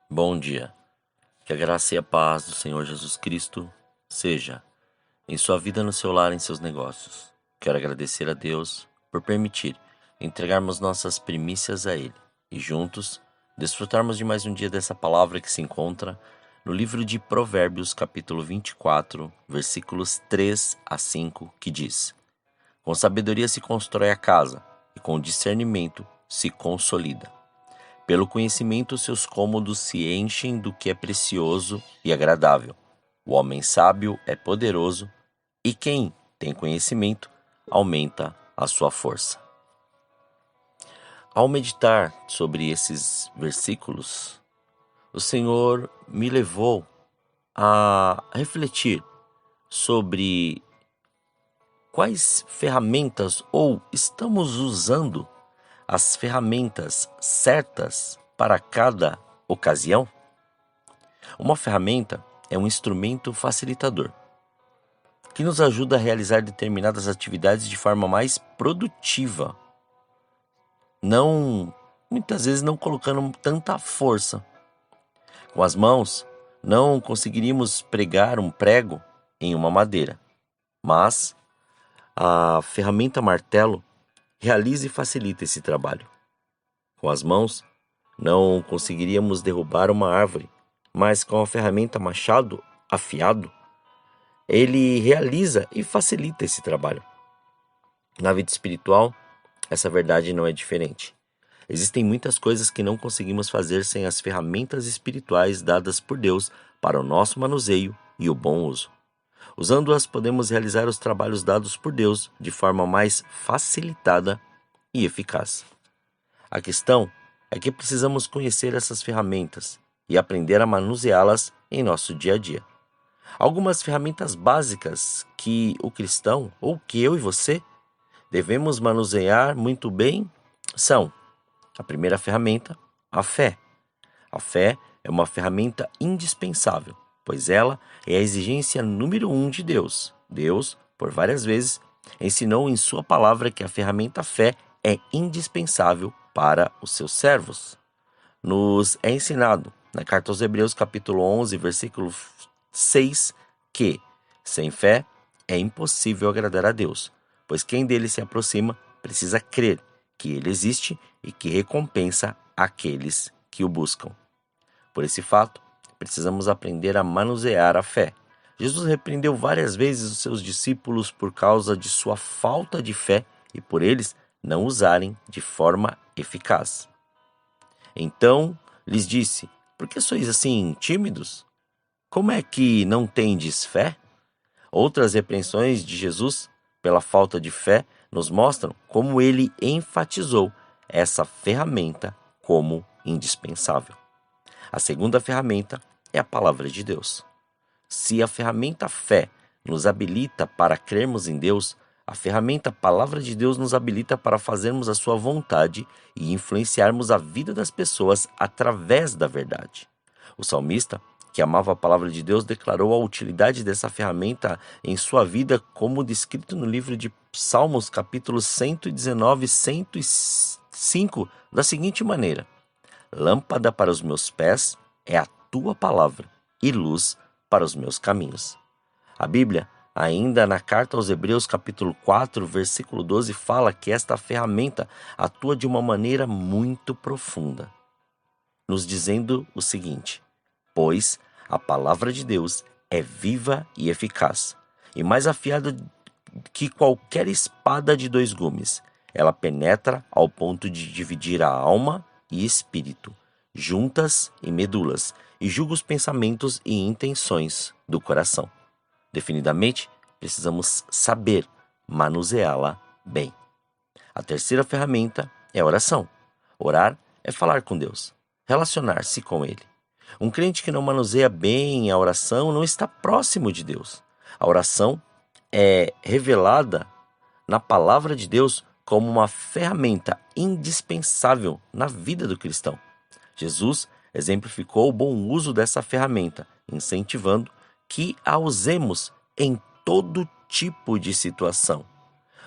Bom dia. Que a graça e a paz do Senhor Jesus Cristo seja em sua vida, no seu lar, em seus negócios. Quero agradecer a Deus por permitir entregarmos nossas primícias a Ele e juntos desfrutarmos de mais um dia dessa palavra que se encontra no livro de Provérbios, capítulo 24, versículos 3 a 5, que diz: Com sabedoria se constrói a casa e com discernimento se consolida. Pelo conhecimento, seus cômodos se enchem do que é precioso e agradável. O homem sábio é poderoso, e quem tem conhecimento aumenta a sua força. Ao meditar sobre esses versículos, o Senhor me levou a refletir sobre quais ferramentas ou estamos usando as ferramentas certas para cada ocasião. Uma ferramenta é um instrumento facilitador que nos ajuda a realizar determinadas atividades de forma mais produtiva, muitas vezes não colocando tanta força. Com as mãos, não conseguiríamos pregar um prego em uma madeira, mas a ferramenta martelo realiza e facilita esse trabalho. Com as mãos, não conseguiríamos derrubar uma árvore, mas com a ferramenta machado afiado, ele realiza e facilita esse trabalho. Na vida espiritual, essa verdade não é diferente. Existem muitas coisas que não conseguimos fazer sem as ferramentas espirituais dadas por Deus para o nosso manuseio e o bom uso. Usando-as, podemos realizar os trabalhos dados por Deus de forma mais facilitada e eficaz. A questão é que precisamos conhecer essas ferramentas e aprender a manuseá-las em nosso dia a dia. Algumas ferramentas básicas que o cristão, ou que eu e você, devemos manusear muito bem são: a primeira ferramenta, a fé. A fé é uma ferramenta indispensável, pois ela é a exigência número 1 de Deus. Deus, por várias vezes, ensinou em sua palavra que a ferramenta fé é indispensável para os seus servos. Nos é ensinado na carta aos Hebreus, capítulo 11, versículo 6, que sem fé é impossível agradar a Deus, pois quem dele se aproxima precisa crer que ele existe e que recompensa aqueles que o buscam. Por esse fato, precisamos aprender a manusear a fé. Jesus repreendeu várias vezes os seus discípulos por causa de sua falta de fé e por eles não usarem de forma eficaz. Então lhes disse: Por que sois assim tímidos? Como é que não tendes fé? Outras repreensões de Jesus pela falta de fé nos mostram como ele enfatizou essa ferramenta como indispensável. A segunda ferramenta é a palavra de Deus. Se a ferramenta fé nos habilita para crermos em Deus, a ferramenta palavra de Deus nos habilita para fazermos a sua vontade e influenciarmos a vida das pessoas através da verdade. O salmista, que amava a palavra de Deus, declarou a utilidade dessa ferramenta em sua vida, como descrito no livro de Salmos, capítulos 119 e 105, da seguinte maneira: Lâmpada para os meus pés é a tua palavra e luz para os meus caminhos. A Bíblia, ainda na carta aos Hebreus, capítulo 4, versículo 12, fala que esta ferramenta atua de uma maneira muito profunda, nos dizendo o seguinte: Pois a palavra de Deus é viva e eficaz, e mais afiada que qualquer espada de 2 gumes. Ela penetra ao ponto de dividir a alma e espírito, juntas e medulas, e julga os pensamentos e intenções do coração. Definidamente, precisamos saber manuseá-la bem. A terceira ferramenta é a oração. Orar é falar com Deus, relacionar-se com Ele. Um crente que não manuseia bem a oração não está próximo de Deus. A oração é revelada na palavra de Deus como uma ferramenta indispensável na vida do cristão. Jesus exemplificou o bom uso dessa ferramenta, incentivando que a usemos em todo tipo de situação.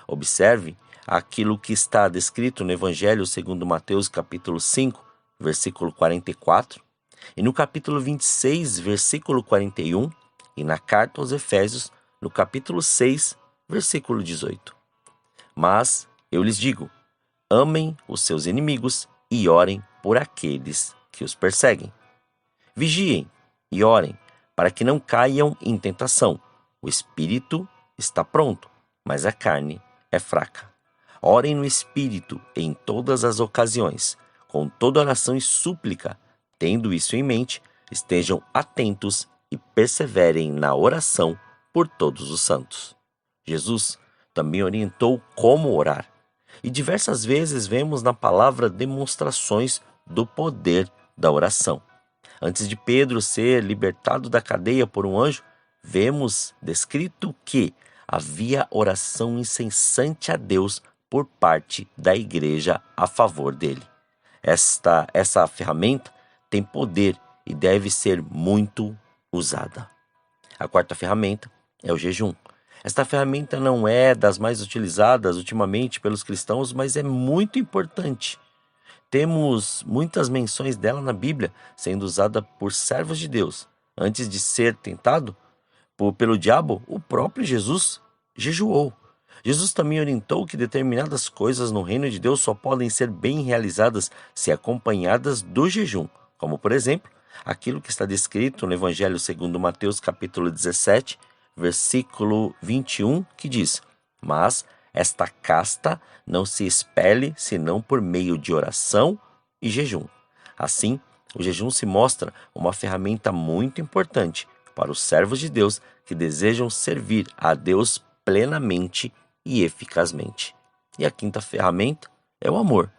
Observe aquilo que está descrito no Evangelho segundo Mateus, capítulo 5, versículo 44. E no capítulo 26, versículo 41, e na carta aos Efésios, no capítulo 6, versículo 18. Mas eu lhes digo, amem os seus inimigos e orem por aqueles que os perseguem. Vigiem e orem, para que não caiam em tentação. O espírito está pronto, mas a carne é fraca. Orem no espírito em todas as ocasiões, com toda oração e súplica. Tendo isso em mente, estejam atentos e perseverem na oração por todos os santos. Jesus também orientou como orar. E diversas vezes vemos na palavra demonstrações do poder da oração. Antes de Pedro ser libertado da cadeia por um anjo, vemos descrito que havia oração incessante a Deus por parte da igreja a favor dele. Essa ferramenta tem poder e deve ser muito usada. A quarta ferramenta é o jejum. Esta ferramenta não é das mais utilizadas ultimamente pelos cristãos, mas é muito importante. Temos muitas menções dela na Bíblia, sendo usada por servos de Deus. Antes de ser tentado pelo diabo, o próprio Jesus jejuou. Jesus também orientou que determinadas coisas no reino de Deus só podem ser bem realizadas se acompanhadas do jejum, como, por exemplo, aquilo que está descrito no Evangelho segundo Mateus, capítulo 17, versículo 21, que diz: Mas esta casta não se expele senão por meio de oração e jejum. Assim, o jejum se mostra uma ferramenta muito importante para os servos de Deus que desejam servir a Deus plenamente e eficazmente. E a quinta ferramenta é o amor.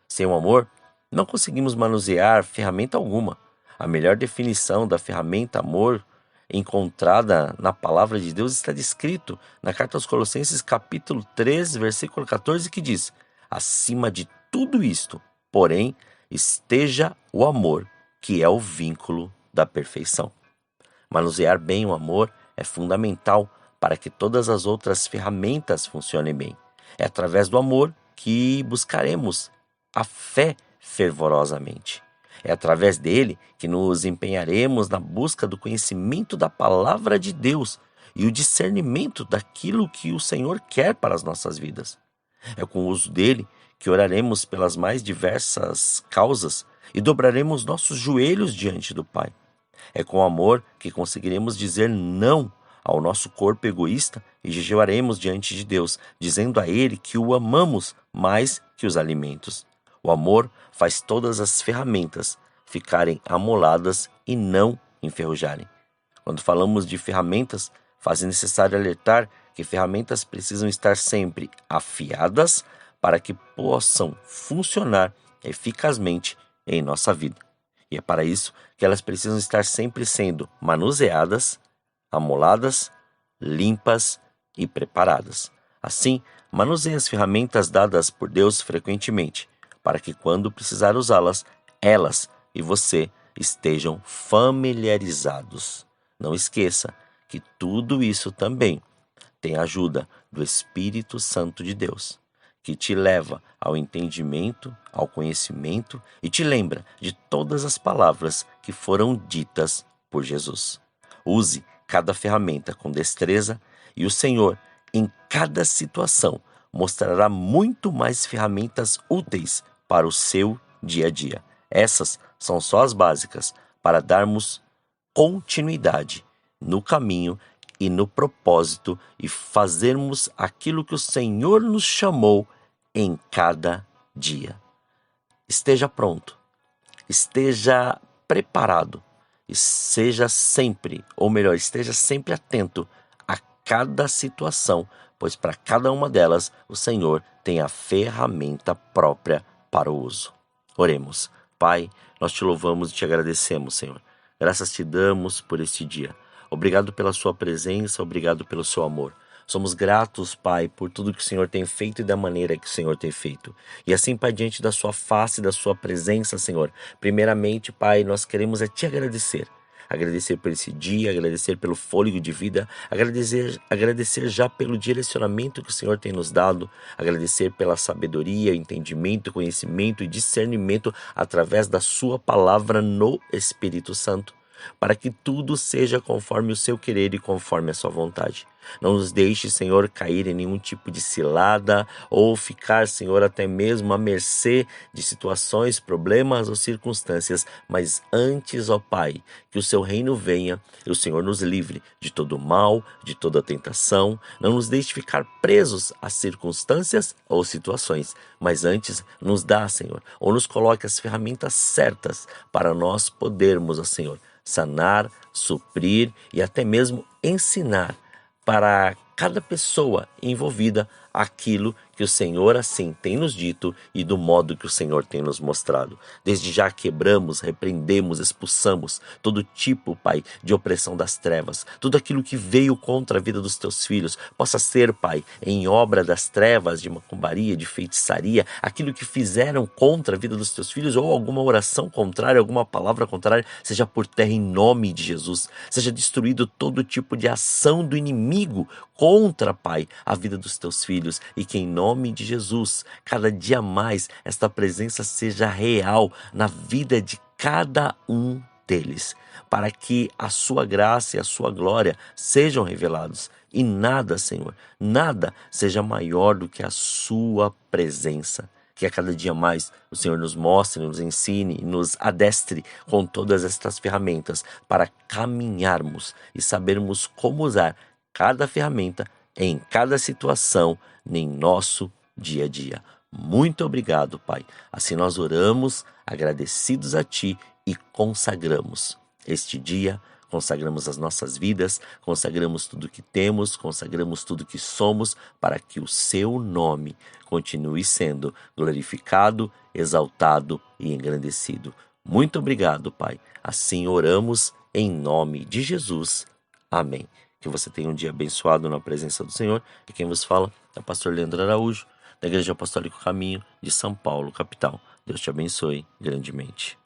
Sem o amor, não conseguimos manusear ferramenta alguma. A melhor definição da ferramenta amor encontrada na palavra de Deus está descrito na carta aos Colossenses, capítulo 3, versículo 14, que diz: acima de tudo isto, porém, esteja o amor, que é o vínculo da perfeição. Manusear bem o amor é fundamental para que todas as outras ferramentas funcionem bem. É através do amor que buscaremos a fé fervorosamente. É através dele que nos empenharemos na busca do conhecimento da palavra de Deus e o discernimento daquilo que o Senhor quer para as nossas vidas. É com o uso dele que oraremos pelas mais diversas causas e dobraremos nossos joelhos diante do Pai. É com amor que conseguiremos dizer não ao nosso corpo egoísta e jejuaremos diante de Deus, dizendo a Ele que o amamos mais que os alimentos. O amor faz todas as ferramentas ficarem amoladas e não enferrujarem. Quando falamos de ferramentas, faz necessário alertar que ferramentas precisam estar sempre afiadas para que possam funcionar eficazmente em nossa vida. E é para isso que elas precisam estar sempre sendo manuseadas, amoladas, limpas e preparadas. Assim, manuseie as ferramentas dadas por Deus frequentemente, para que quando precisar usá-las, elas e você estejam familiarizados. Não esqueça que tudo isso também tem a ajuda do Espírito Santo de Deus, que te leva ao entendimento, ao conhecimento e te lembra de todas as palavras que foram ditas por Jesus. Use cada ferramenta com destreza e o Senhor, em cada situação, mostrará muito mais ferramentas úteis para o seu dia a dia. Essas são só as básicas para darmos continuidade no caminho e no propósito e fazermos aquilo que o Senhor nos chamou em cada dia. Esteja pronto, esteja preparado e esteja sempre atento a cada situação, pois para cada uma delas o Senhor tem a ferramenta própria para o uso. Oremos. Pai, nós te louvamos e te agradecemos, Senhor. Graças te damos por este dia. Obrigado pela sua presença, obrigado pelo seu amor. Somos gratos, Pai, por tudo que o Senhor tem feito e da maneira que o Senhor tem feito. E assim, Pai, diante da sua face, da sua presença, Senhor, primeiramente, Pai, nós queremos te agradecer. agradecer por esse dia, agradecer pelo fôlego de vida, agradecer já pelo direcionamento que o Senhor tem nos dado, agradecer pela sabedoria, entendimento, conhecimento e discernimento através da sua palavra no Espírito Santo, para que tudo seja conforme o seu querer e conforme a sua vontade. Não nos deixe, Senhor, cair em nenhum tipo de cilada ou ficar, Senhor, até mesmo à mercê de situações, problemas ou circunstâncias, mas antes, ó Pai, que o seu reino venha e o Senhor nos livre de todo mal, de toda tentação. Não nos deixe ficar presos a circunstâncias ou situações, mas antes nos dá, Senhor, ou nos coloque as ferramentas certas para nós podermos, ó Senhor, sanar, suprir e até mesmo ensinar para cada pessoa envolvida aquilo que o Senhor assim tem nos dito e do modo que o Senhor tem nos mostrado. Desde já quebramos, repreendemos, expulsamos todo tipo, Pai, de opressão das trevas. Tudo aquilo que veio contra a vida dos teus filhos possa ser, Pai, em obra das trevas, de macumbaria, de feitiçaria, aquilo que fizeram contra a vida dos teus filhos ou alguma oração contrária, alguma palavra contrária, seja por terra em nome de Jesus. Seja destruído todo tipo de ação do inimigo contra, Pai, a vida dos teus filhos e que em nome de Jesus, cada dia mais, esta presença seja real na vida de cada um deles, para que a sua graça e a sua glória sejam revelados e nada, Senhor, nada seja maior do que a sua presença. Que a cada dia mais o Senhor nos mostre, nos ensine, nos adestre com todas estas ferramentas para caminharmos e sabermos como usar cada ferramenta em cada situação em nosso dia a dia. Muito obrigado, Pai. Assim nós oramos, agradecidos a Ti e consagramos este dia, consagramos as nossas vidas, consagramos tudo que temos, consagramos tudo que somos, para que o Seu nome continue sendo glorificado, exaltado e engrandecido. Muito obrigado, Pai. Assim oramos em nome de Jesus. Amém. Que você tenha um dia abençoado na presença do Senhor. E quem vos fala é o pastor Leandro Araújo, da Igreja Apostólica Caminho de São Paulo, capital. Deus te abençoe grandemente.